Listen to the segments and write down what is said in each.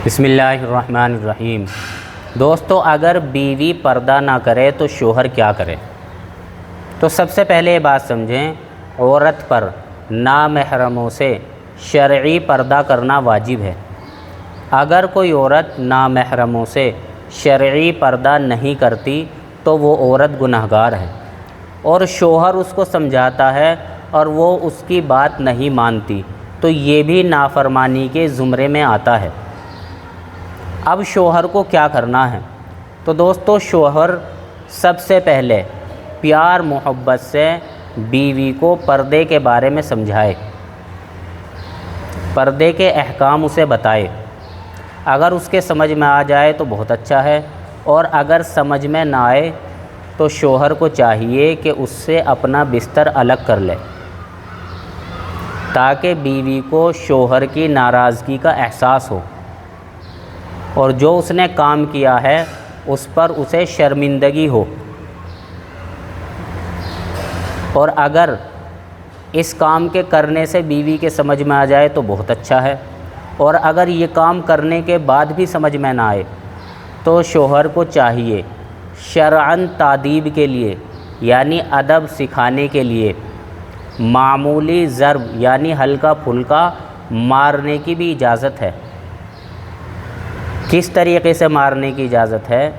بسم اللہ الرحمن الرحیم۔ دوستو، اگر بیوی پردہ نہ کرے تو شوہر کیا کرے؟ تو سب سے پہلے یہ بات سمجھیں، عورت پر نامحرموں سے شرعی پردہ کرنا واجب ہے۔ اگر کوئی عورت نامحرموں سے شرعی پردہ نہیں کرتی تو وہ عورت گنہگار ہے، اور شوہر اس کو سمجھاتا ہے اور وہ اس کی بات نہیں مانتی تو یہ بھی نافرمانی کے زمرے میں آتا ہے۔ اب شوہر کو کیا کرنا ہے؟ تو دوستو، شوہر سب سے پہلے پیار محبت سے بیوی کو پردے کے بارے میں سمجھائے، پردے کے احکام اسے بتائے۔ اگر اس کے سمجھ میں آ جائے تو بہت اچھا ہے، اور اگر سمجھ میں نہ آئے تو شوہر کو چاہیے کہ اس سے اپنا بستر الگ کر لے، تاکہ بیوی کو شوہر کی ناراضگی کا احساس ہو، اور جو اس نے کام کیا ہے اس پر اسے شرمندگی ہو۔ اور اگر اس کام کے کرنے سے بیوی کے سمجھ میں آ جائے تو بہت اچھا ہے، اور اگر یہ کام کرنے کے بعد بھی سمجھ میں نہ آئے تو شوہر کو چاہیے شرعاً تادیب کے لیے، یعنی ادب سکھانے کے لیے، معمولی ضرب یعنی ہلکا پھلکا مارنے کی بھی اجازت ہے۔ کس طریقے سے مارنے کی اجازت ہے؟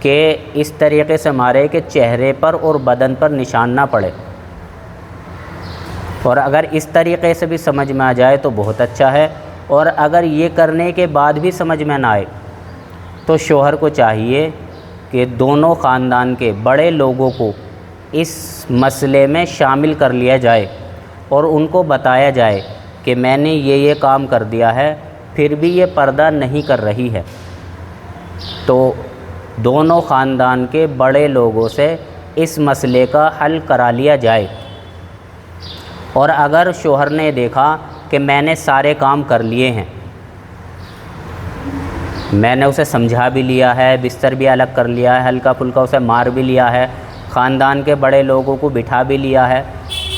کہ اس طریقے سے مارے کہ چہرے پر اور بدن پر نشان نہ پڑے، اور اگر اس طریقے سے بھی سمجھ میں آ جائے تو بہت اچھا ہے، اور اگر یہ کرنے کے بعد بھی سمجھ میں نہ آئے تو شوہر کو چاہیے کہ دونوں خاندان کے بڑے لوگوں کو اس مسئلے میں شامل کر لیا جائے، اور ان کو بتایا جائے کہ میں نے یہ کام کر دیا ہے، پھر بھی یہ پردہ نہیں کر رہی ہے، تو دونوں خاندان کے بڑے لوگوں سے اس مسئلے کا حل کرا لیا جائے۔ اور اگر شوہر نے دیکھا کہ میں نے سارے کام کر لیے ہیں، میں نے اسے سمجھا بھی لیا ہے، بستر بھی الگ کر لیا ہے، ہلکا پھلکا اسے مار بھی لیا ہے، خاندان کے بڑے لوگوں کو بٹھا بھی لیا ہے،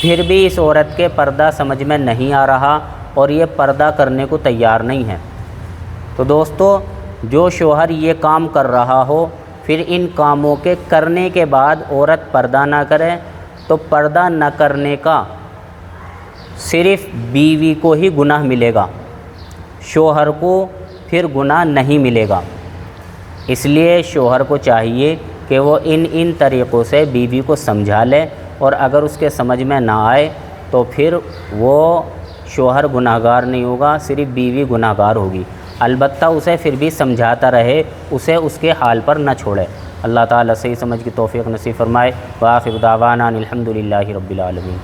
پھر بھی اس عورت کے پردہ سمجھ میں نہیں آ رہا اور یہ پردہ کرنے کو تیار نہیں ہے، تو دوستو، جو شوہر یہ کام کر رہا ہو پھر ان کاموں کے کرنے کے بعد عورت پردہ نہ کرے تو پردہ نہ کرنے کا صرف بیوی کو ہی گناہ ملے گا، شوہر کو پھر گناہ نہیں ملے گا۔ اس لیے شوہر کو چاہیے کہ وہ ان طریقوں سے بیوی کو سمجھا لے، اور اگر اس کے سمجھ میں نہ آئے تو پھر وہ شوہر گناہگار نہیں ہوگا، صرف بیوی گناہگار ہوگی، البتہ اسے پھر بھی سمجھاتا رہے، اسے اس کے حال پر نہ چھوڑے۔ اللہ تعالیٰ صحیح سمجھ کی توفیق نصیب فرمائے۔ وآخر دعوانا الحمد للہ رب العالمین۔